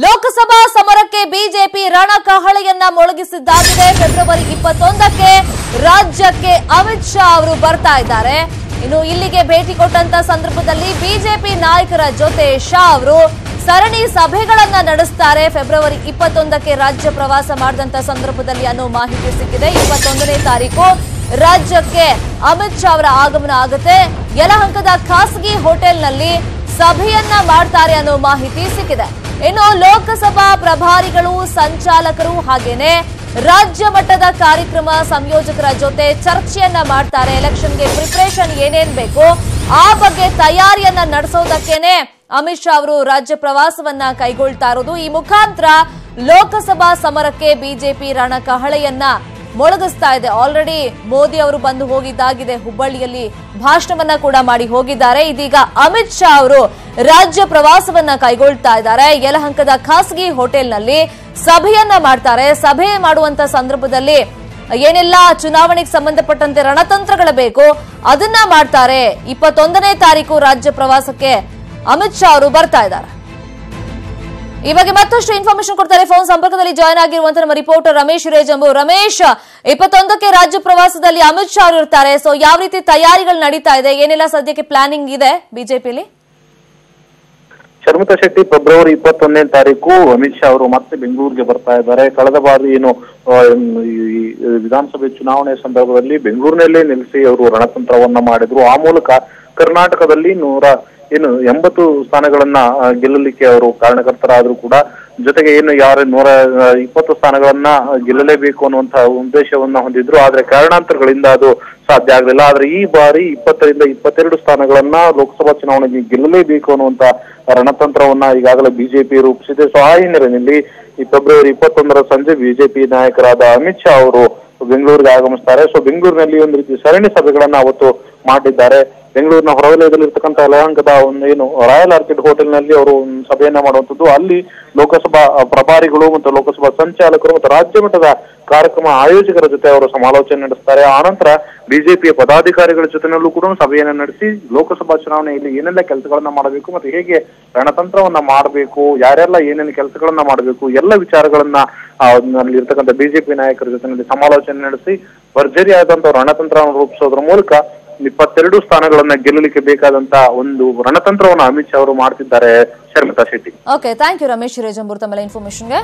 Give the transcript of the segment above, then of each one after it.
Lok Sabha ಸಮರಕ್ಕೆ BJP ರಣಕಹಳೆಯನ್ನ ಮೊಳಗಿಸಿದ್ದಾಗಿದೆ. February 21ಕ್ಕೆ ರಾಜ್ಯಕ್ಕೆ ಅಮಿತ್ ಶಾ ಅವರು ಬರ್ತಾ ಇದ್ದಾರೆ. ಇನ್ನು ಇಲ್ಲಿಗೆ ಭೇಟಿ ಕೊಟ್ಟಂತ ಸಂದರ್ಭದಲ್ಲಿ ಬಿಜೆಪಿ ನಾಯಕರ ಜೊತೆ ಶಾ ಅವರು ಸರಣಿ ಸಭೆಗಳನ್ನ ನಡೆಸ್ತಾರೆ. ಫೆಬ್ರವರಿ 21ಕ್ಕೆ ರಾಜ್ಯ ಪ್ರವಾಸ ಮಾಡಿದಂತ ಸಂದರ್ಭದಲ್ಲಿ ಅನ್ನೋ ಮಾಹಿತಿ ಸಿಕ್ಕಿದೆ. 21ನೇ ತಾರೀಕು ರಾಜ್ಯಕ್ಕೆ ಅಮಿತ್ ಶಾ ಅವರ ಆಗಮನ ಆಗುತ್ತೆ. ಯಲಹಂಕದ ಖಾಸಗಿ ಹೋಟೆಲ್ನಲ್ಲಿ ಸಭೆಯನ್ನ ಮಾಡ್ತಾರೆ ಅನ್ನೋ ಮಾಹಿತಿ ಸಿಕ್ಕಿದೆ. ಇನ್ನು ಲೋಕಸಭಾ ಪ್ರಭಾರಿಗಳು, ಸಂಚಾಲಕರು ಹಾಗೇನೆ ರಾಜ್ಯ ಮಟ್ಟದ ಕಾರ್ಯಕ್ರಮ ಸಂಯೋಜಕರ ಜೊತೆ ಚರ್ಚೆಯನ್ನ ಮಾಡ್ತಾರೆ. ಎಲೆಕ್ಷನ್ಗೆ ಪ್ರಿಪರೇಷನ್ ಏನೇನ್ ಬೇಕು ಆ ಬಗ್ಗೆ ತಯಾರಿಯನ್ನ ನಡೆಸೋದಕ್ಕೇನೆ ಅಮಿತ್ ಶಾ ಅವರು ರಾಜ್ಯ ಪ್ರವಾಸವನ್ನ ಕೈಗೊಳ್ತಾ ಇರೋದು. ಈ ಮುಖಾಂತರ ಲೋಕಸಭಾ ಸಮರಕ್ಕೆ ಬಿಜೆಪಿ ರಣಕಹಳೆಯನ್ನ ಮೊಳಗಿಸ್ತಾ ಇದೆ. ಆಲ್ರೆಡಿ ಮೋದಿ ಅವರು ಬಂದು ಹೋಗಿದ್ದಾಗಿದೆ. ಹುಬ್ಬಳ್ಳಿಯಲ್ಲಿ ಭಾಷಣವನ್ನ ಕೂಡ ಮಾಡಿ ಹೋಗಿದ್ದಾರೆ. ಇದೀಗ ಅಮಿತ್ ಶಾ ಅವರು ರಾಜ್ಯ ಪ್ರವಾಸವನ್ನ ಕೈಗೊಳ್ತಾ ಇದ್ದಾರೆ. ಯಲಹಂಕದ ಖಾಸಗಿ ಹೋಟೆಲ್ನಲ್ಲಿ ಸಭೆಯನ್ನ ಮಾಡ್ತಾರೆ. ಸಭೆ ಮಾಡುವಂತ ಸಂದರ್ಭದಲ್ಲಿ ಏನೆಲ್ಲ ಚುನಾವಣೆಗೆ ಸಂಬಂಧಪಟ್ಟಂತೆ ರಣತಂತ್ರಗಳು ಬೇಕು ಅದನ್ನ ಮಾಡ್ತಾರೆ. 21ನೇ ತಾರೀಕು ರಾಜ್ಯ ಪ್ರವಾಸಕ್ಕೆ ಅಮಿತ್ ಶಾ ಅವರು ಬರ್ತಾ ಇದ್ದಾರೆ. ಈ ಬಗ್ಗೆ ಮತ್ತಷ್ಟು ಇನ್ಫಾರ್ಮೇಶನ್ ಕೊಡ್ತಾರೆ. ಫೋನ್ ಸಂಪರ್ಕದಲ್ಲಿ ಜಾಯ್ನ್ ಆಗಿರುವಂತಹ ನಮ್ಮ ರಿಪೋರ್ಟರ್ ರಮೇಶ್ ಹಿರೇಜಂಬು. ರಮೇಶ್, 21ಕ್ಕೆ ರಾಜ್ಯ ಪ್ರವಾಸದಲ್ಲಿ ಅಮಿತ್ ಶಾ ಅವರು ಇರ್ತಾರೆ. ಸೊ ಯಾವ ರೀತಿ ತಯಾರಿಗಳು ನಡೀತಾ ಇದೆ, ಏನೆಲ್ಲ ಸದ್ಯಕ್ಕೆ ಪ್ಲಾನಿಂಗ್ ಇದೆ ಬಿಜೆಪಿಯಲ್ಲಿ? ಶರ್ಮಿತಾ ಶೆಟ್ಟಿ, ಫೆಬ್ರವರಿ 21ನೇ ತಾರೀಕು ಅಮಿತ್ ಶಾ ಅವರು ಮತ್ತೆ ಬೆಂಗಳೂರಿಗೆ ಬರ್ತಾ ಇದ್ದಾರೆ. ಕಳೆದ ಬಾರಿ ಏನು ವಿಧಾನಸಭೆ ಚುನಾವಣೆ ಸಂದರ್ಭದಲ್ಲಿ ಬೆಂಗಳೂರಿನಲ್ಲೇ ನೆಲೆಸಿ ಅವರು ರಣತಂತ್ರವನ್ನ ಮಾಡಿದ್ರು. ಆ ಮೂಲಕ ಕರ್ನಾಟಕದಲ್ಲಿ 80 ಸ್ಥಾನಗಳನ್ನ ಗೆಲ್ಲಲಿಕ್ಕೆ ಅವರು ಕಾರಣಕರ್ತರಾದ್ರೂ ಕೂಡ ಜೊತೆಗೆ ಏನು 120 ಸ್ಥಾನಗಳನ್ನ ಗೆಲ್ಲಲೇಬೇಕು ಅನ್ನುವಂತಹ ಉದ್ದೇಶವನ್ನ ಹೊಂದಿದ್ರು. ಆದ್ರೆ ಕಾರಣಾಂತರಗಳಿಂದ ಅದು ಸಾಧ್ಯ ಆಗಲಿಲ್ಲ. ಆದ್ರೆ ಈ ಬಾರಿ 20ರಿಂದ 22 ಸ್ಥಾನಗಳನ್ನ ಲೋಕಸಭಾ ಚುನಾವಣೆಗೆ ಗೆಲ್ಲಲೇಬೇಕು ಅನ್ನುವಂತ ರಣತಂತ್ರವನ್ನ ಈಗಾಗಲೇ ಬಿಜೆಪಿ ರೂಪಿಸಿದೆ. ಸೊ ಆ ಹಿನ್ನೆಲೆಯಲ್ಲಿ ಈ ಫೆಬ್ರವರಿ 21ರ ಸಂಜೆ ಬಿಜೆಪಿ ನಾಯಕರಾದ ಅಮಿತ್ ಶಾ ಅವರು ಬೆಂಗಳೂರಿಗೆ ಆಗಮಿಸ್ತಾರೆ. ಸೊ ಬೆಂಗಳೂರಿನಲ್ಲಿ ಒಂದು ರೀತಿ ಸರಣಿ ಸಭೆಗಳನ್ನ ಅವತ್ತು ಮಾಡಿದ್ದಾರೆ. ಬೆಂಗಳೂರಿನ ಹೊರವಲಯದಲ್ಲಿ ಇರ್ತಕ್ಕಂಥ ಯಲಹಂಕದ ಏನು ರಾಯಲ್ ಆರ್ಕಿಡ್ ಹೋಟೆಲ್ ನಲ್ಲಿ ಅವರು ಸಭೆಯನ್ನ ಮಾಡುವಂತದ್ದು. ಅಲ್ಲಿ ಲೋಕಸಭಾ ಪ್ರಭಾರಿಗಳು ಮತ್ತು ಲೋಕಸಭಾ ಸಂಚಾಲಕರು ಮತ್ತು ರಾಜ್ಯ ಮಟ್ಟದ ಕಾರ್ಯಕ್ರಮ ಆಯೋಜಕರ ಜೊತೆ ಅವರು ಸಮಾಲೋಚನೆ ನಡೆಸ್ತಾರೆ. ಆನಂತರ ಬಿಜೆಪಿಯ ಪದಾಧಿಕಾರಿಗಳ ಜೊತೆನಲ್ಲೂ ಕೂಡ ಸಭೆಯನ್ನ ನಡೆಸಿ ಲೋಕಸಭಾ ಚುನಾವಣೆಯಲ್ಲಿ ಏನೆಲ್ಲ ಕೆಲಸಗಳನ್ನ ಮಾಡಬೇಕು ಮತ್ತು ಹೇಗೆ ರಣತಂತ್ರವನ್ನ ಮಾಡಬೇಕು, ಯಾರೆಲ್ಲ ಏನೇನು ಕೆಲಸಗಳನ್ನ ಮಾಡಬೇಕು, ಎಲ್ಲ ವಿಚಾರಗಳನ್ನ ಅಲ್ಲಿ ಇರ್ತಕ್ಕಂಥ ಬಿಜೆಪಿ ನಾಯಕರ ಜೊತೆನಲ್ಲಿ ಸಮಾಲೋಚನೆ ನಡೆಸಿ ಭರ್ಜರಿಯಾದಂತಹ ರಣತಂತ್ರವನ್ನು ರೂಪಿಸೋದ್ರ ಮೂಲಕ 22 ಸ್ಥಾನಗಳನ್ನ ಗೆಲ್ಲಲಿಕ್ಕೆ ಬೇಕಾದಂತ ಒಂದು ರಣತಂತ್ರವನ್ನು ಅಮಿತ್ ಶಾ ಅವರು ಮಾಡ್ತಿದ್ದಾರೆ. Sharmita Shetty. Okay, thank you Ramesh Hirejambur ತಮ್ಮ ಇನ್ಫಾರ್ಮೇಶನ್ಗೆ.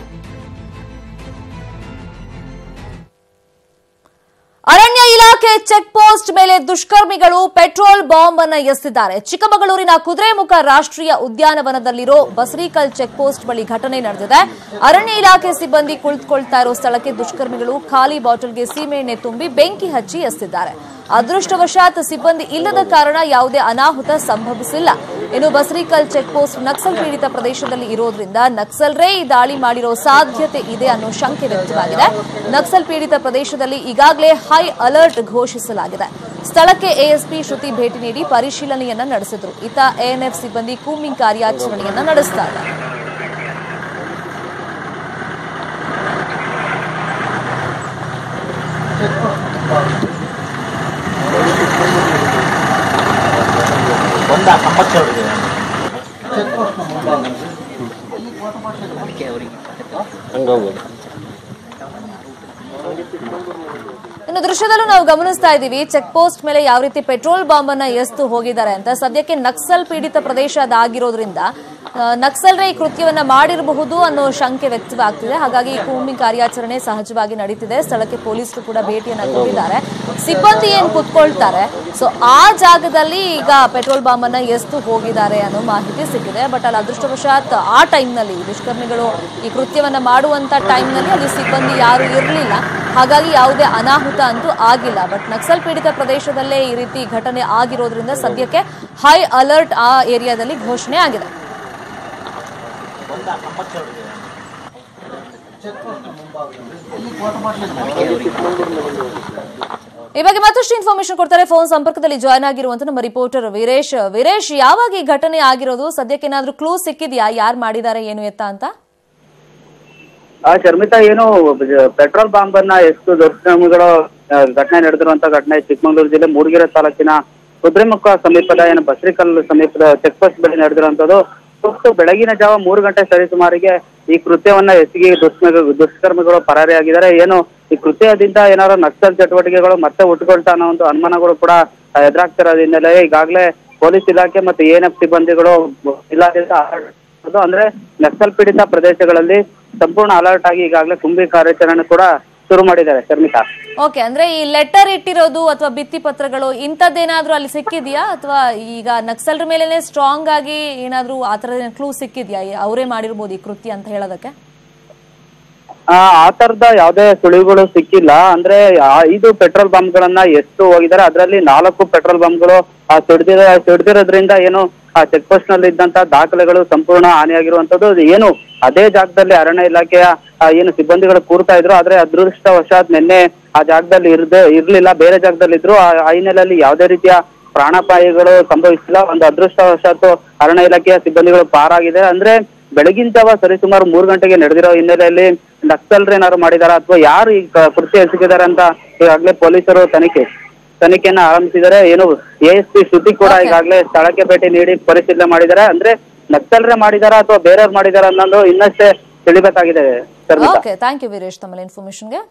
ಅರಣ್ಯ ಇಲಾಖೆ ಚೆಕ್ ಪೋಸ್ಟ್ ಮೇಲೆ ದುಷ್ಕರ್ಮಿಗಳು ಪೆಟ್ರೋಲ್ ಬಾಂಬ್ ಅನ್ನು ಎಸೆದಿದ್ದಾರೆ. ಚಿಕ್ಕಮಗಳೂರಿನ ಕುದುರೆಮುಖ ರಾಷ್ಟ್ರೀಯ ಉದ್ಯಾನವನದಲ್ಲಿರೋ ಬಸರಿಕಲ್ ಚೆಕ್ ಪೋಸ್ಟ್ ಬಳಿ ಘಟನೆ ನಡೆದಿದೆ. ಅರಣ್ಯ ಇಲಾಖೆ ಸಿಬ್ಬಂದಿ ಕುಳಿತುಕೊಳ್ತಾ ಇರೋ ಸ್ಥಳಕ್ಕೆ ದುಷ್ಕರ್ಮಿಗಳು ಖಾಲಿ ಬಾಟಲ್ಗೆ ಸೀಮೆಎಣ್ಣೆ ತುಂಬಿ ಬೆಂಕಿ ಹಚ್ಚಿ ಎಸೆದಿದ್ದಾರೆ. ಅದೃಷ್ಟವಶಾತ್ ಸಿಬ್ಬಂದಿ ಇಲ್ಲದ ಕಾರಣ ಯಾವುದೇ ಅನಾಹುತ ಸಂಭವಿಸಿಲ್ಲ. ಇನ್ನು ಬಸರಿಕಲ್ ಚೆಕ್ ಪೋಸ್ಟ್ ನಕ್ಸಲ್ ಪೀಡಿತ ಪ್ರದೇಶದಲ್ಲಿ ಇರೋದ್ರಿಂದ ನಕ್ಸಲರೇ ಈ ದಾಳಿ ಮಾಡಿರೋ ಸಾಧ್ಯತೆ ಇದೆ ಅನ್ನೋ ಶಂಕೆ ವ್ಯಕ್ತವಾಗಿದೆ. ನಕ್ಸಲ್ ಪೀಡಿತ ಪ್ರದೇಶದಲ್ಲಿ ಈಗಾಗಲೇ ಹೈ ಅಲರ್ಟ್ ಘೋಷಿಸಲಾಗಿದೆ. ಸ್ಥಳಕ್ಕೆ ಎಎಸ್ಪಿ ಶ್ರುತಿ ಭೇಟಿ ನೀಡಿ ಪರಿಶೀಲನೆಯನ್ನ ನಡೆಸಿದ್ರು. ಇತ್ತ ಎಎನ್ಎಫ್ ಸಿಬ್ಬಂದಿ ಕೂಂಬಿಂಗ್ ಕಾರ್ಯಾಚರಣೆಯನ್ನ ನಡೆಸ್ತಾ ಇದ್ದಾರೆ. ಇನ್ನು ದೃಶ್ಯದಲ್ಲೂ ನಾವು ಗಮನಿಸ್ತಾ ಇದ್ದೀವಿ ಚೆಕ್ ಪೋಸ್ಟ್ ಮೇಲೆ ಯಾವ ರೀತಿ ಪೆಟ್ರೋಲ್ ಬಾಂಬ್ ಅನ್ನ ಎಸೆದು ಹೋಗಿದ್ದಾರೆ ಅಂತ. ಸದ್ಯಕ್ಕೆ ನಕ್ಸಲ್ ಪೀಡಿತ ಪ್ರದೇಶ ಅದಾಗಿರೋದ್ರಿಂದ ನಕ್ಸಲರೇ ಈ ಕೃತ್ಯವನ್ನ ಮಾಡಿರಬಹುದು ಅನ್ನೋ ಶಂಕೆ ವ್ಯಕ್ತವಾಗ್ತಿದೆ. ಹಾಗಾಗಿ ಕೂಂಬಿಂಗ್ ಕಾರ್ಯಾಚರಣೆ ಸಹಜವಾಗಿ ನಡೀತಿದೆ. ಸ್ಥಳಕ್ಕೆ ಪೊಲೀಸರು ಕೂಡ ಭೇಟಿಯನ್ನ ಕೊಟ್ಟಿದ್ದಾರೆ. ಸಿಬ್ಬಂದಿ ಏನ್ ಕುತ್ಕೊಳ್ತಾರೆ, ಸೊ ಆ ಜಾಗದಲ್ಲಿ ಈಗ ಪೆಟ್ರೋಲ್ ಬಾಂಬ್ ಅನ್ನ ಎಸೆದು ಹೋಗಿದ್ದಾರೆ ಅನ್ನೋ ಮಾಹಿತಿ ಸಿಕ್ಕಿದೆ. ಬಟ್ ಅಲ್ಲಿ ಅದೃಷ್ಟವಶಾತ್ ಆ ಟೈಮ್ನಲ್ಲಿ ದುಷ್ಕರ್ಮಿಗಳು ಈ ಕೃತ್ಯವನ್ನ ಮಾಡುವಂತ ಟೈಮ್ನಲ್ಲಿ ಅಲ್ಲಿ ಸಿಬ್ಬಂದಿ ಯಾರು ಇರಲಿಲ್ಲ. ಹಾಗಾಗಿ ಯಾವುದೇ ಅನಾಹುತ ಅಂತೂ ಆಗಿಲ್ಲ. ಬಟ್ ನಕ್ಸಲ್ ಪೀಡಿತ ಪ್ರದೇಶದಲ್ಲೇ ಈ ರೀತಿ ಘಟನೆ ಆಗಿರೋದ್ರಿಂದ ಸದ್ಯಕ್ಕೆ ಹೈ ಅಲರ್ಟ್ ಆ ಏರಿಯಾದಲ್ಲಿ ಘೋಷಣೆ ಆಗಿದೆ. ಈ ಬಗ್ಗೆ ಮತ್ತಷ್ಟು ಇನ್ಫಾರ್ಮೇಶನ್ ಕೊಡ್ತಾರೆ. ಫೋನ್ ಸಂಪರ್ಕದಲ್ಲಿ ಜಾಯ್ನ್ ಆಗಿರುವಂತ ನಮ್ಮ ರಿಪೋರ್ಟರ್ ವೀರೇಶ್, ಯಾವಾಗ ಈ ಘಟನೆ ಆಗಿರೋದು? ಸದ್ಯಕ್ಕೆ ಏನಾದ್ರೂ ಕ್ಲೂ ಸಿಕ್ಕಿದ್ಯಾ ಯಾರು ಮಾಡಿದ್ದಾರೆ ಏನು ಎತ್ತ ಅಂತ? ಶರ್ಮಿತಾ, ಏನು ಪೆಟ್ರೋಲ್ ಬಾಂಬ್ ಅನ್ನ ಎಷ್ಟು ದುಷ್ಕರ್ಮಿಗಳು ಘಟನೆ ನಡೆದಿರುವಂತ ಘಟನೆ ಚಿಕ್ಕಮಗಳೂರು ಜಿಲ್ಲೆ ಮೂಡಿಗೆರೆ ತಾಲೂಕಿನ ಕುದುರೆಮುಖ ಸಮೀಪದ ಏನು ಬಸರಿಕಲ್ ಸಮೀಪದ ಚೆಕ್ ಪೋಸ್ಟ್ ಬಳಿ ನಡೆದಿರುವಂತದ್ದು. ಬೆಳಗಿನ ಜಾವ 3 ಗಂಟೆ ಸರಿಸುಮಾರಿಗೆ ಈ ಕೃತ್ಯವನ್ನ ಎಸಗಿ ದುಷ್ಕರ್ಮಿಗಳು ಪರಾರಿಯಾಗಿದ್ದಾರೆ. ಏನು ಈ ಕೃತ್ಯದಿಂದ ಏನಾದ್ರು ನಕ್ಸಲ್ ಚಟುವಟಿಕೆಗಳು ಮತ್ತೆ ಹುಟ್ಟುಕೊಳ್ತಾ ಅನ್ನೋ ಒಂದು ಅನುಮಾನಗಳು ಕೂಡ ಎದುರಾಗ್ತಿರೋದ್ ಹಿನ್ನೆಲೆ ಈಗಾಗಲೇ ಪೊಲೀಸ್ ಇಲಾಖೆ ಮತ್ತು ANF ಸಿಬ್ಬಂದಿಗಳು ಇಲಾಖೆಯಿಂದ ಅಂದ್ರೆ ನಕ್ಸಲ್ ಪೀಡಿತ ಪ್ರದೇಶಗಳಲ್ಲಿ ಸಂಪೂರ್ಣ ಅಲರ್ಟ್ ಆಗಿ ಈಗಾಗಲೇ ಕುಂಬಿ ಕಾರ್ಯಾಚರಣೆ ಕೂಡ ಶುರು ಮಾಡಿದ್ದಾರೆ. ಶರ್ಮಿತಾ, ಓಕೆ, ಅಂದ್ರೆ ಈ ಲೆಟರ್ ಇಟ್ಟಿರೋದು ಅಥವಾ ಭಿತ್ತಿ ಪತ್ರಗಳು ಇಂಥದ್ದೇನಾದ್ರೂ ಅಲ್ಲಿ ಸಿಕ್ಕಿದ್ಯಾ ಅಥವಾ ಈಗ ನಕ್ಸಲರ ಮೇಲೆನೆ ಸ್ಟ್ರಾಂಗ್ ಆಗಿ ಏನಾದ್ರೂ ಆ ತರದ ಕ್ಲೂ ಸಿಕ್ಕಿದ್ಯಾ ಅವರೇ ಮಾಡಿರ್ಬೋದು ಈ ಕೃತ್ಯ ಅಂತ ಹೇಳೋದಕ್ಕೆ? ಆ ತರದ ಯಾವುದೇ ಸುಳಿವುಗಳು ಸಿಕ್ಕಿಲ್ಲ. ಅಂದ್ರೆ 5 ಪೆಟ್ರೋಲ್ ಬಾಂಬ್ಗಳನ್ನ ಎಷ್ಟು ಹೋಗಿದ್ದಾರೆ, ಅದರಲ್ಲಿ 4 ಪೆಟ್ರೋಲ್ ಬಾಂಬ್ಗಳು ಸಿಡಿದಿರೋದ್ರಿಂದ ಏನು ಆ ಚೆಕ್ ಪೋಸ್ಟ್ ನಲ್ಲಿ ಇದ್ದಂತ ದಾಖಲೆಗಳು ಸಂಪೂರ್ಣ ಹಾನಿಯಾಗಿರುವಂತದ್ದು. ಏನು ಅದೇ ಜಾಗದಲ್ಲಿ ಅರಣ್ಯ ಇಲಾಖೆಯ ಏನು ಸಿಬ್ಬಂದಿಗಳು ಕೂರ್ತಾ ಇದ್ರು, ಆದ್ರೆ ಅದೃಷ್ಟವಶಾತ್ ನಿನ್ನೆ ಆ ಜಾಗದಲ್ಲಿ ಇರ್ಲಿಲ್ಲ, ಬೇರೆ ಜಾಗದಲ್ಲಿ ಇದ್ರು. ಆ ಹಿನ್ನೆಲೆಯಲ್ಲಿ ಯಾವುದೇ ರೀತಿಯ ಪ್ರಾಣಾಪಾಯಗಳು ಸಂಭವಿಸಿಲ್ಲ. ಒಂದು ಅದೃಷ್ಟವಶಾತ್ ಅರಣ್ಯ ಇಲಾಖೆಯ ಸಿಬ್ಬಂದಿಗಳು ಪಾರಾಗಿದೆ. ಅಂದ್ರೆ ಬೆಳಗಿನ ಜಾವ ಸರಿಸುಮಾರು 3 ಗಂಟೆಗೆ ನಡೆದಿರೋ ಹಿನ್ನೆಲೆಯಲ್ಲಿ ನಕ್ಸಲರು ಏನಾದ್ರು ಮಾಡಿದಾರ ಅಥವಾ ಯಾರು ಈ ಕೃತ್ಯ ಎಸಗಿದ್ದಾರೆ ಅಂತ ಈಗಾಗಲೇ ಪೊಲೀಸರು ತನಿಖೆಯನ್ನ ಆರಂಭಿಸಿದ್ದಾರೆ. ಏನು ASP ಶ್ರುತಿ ಕೂಡ ಈಗಾಗಲೇ ಸ್ಥಳಕ್ಕೆ ಭೇಟಿ ನೀಡಿ ಪರಿಶೀಲನೆ ಮಾಡಿದ್ದಾರೆ. ಅಂದ್ರೆ ನಕ್ಸಲರೇ ಮಾಡಿದಾರ ಅಥವಾ ಬೇರೆಯವ್ರು ಮಾಡಿದಾರ ಅನ್ನೋದು ಇನ್ನಷ್ಟೇ ತಿಳಿಬೇಕಾಗಿದೆ. ಓಕೆ, ಥ್ಯಾಂಕ್ ಯು ವೀರೇಶ್ ತಮ್ಮ ಇನ್ಫಾರ್ಮೇಶನ್ಗೆ.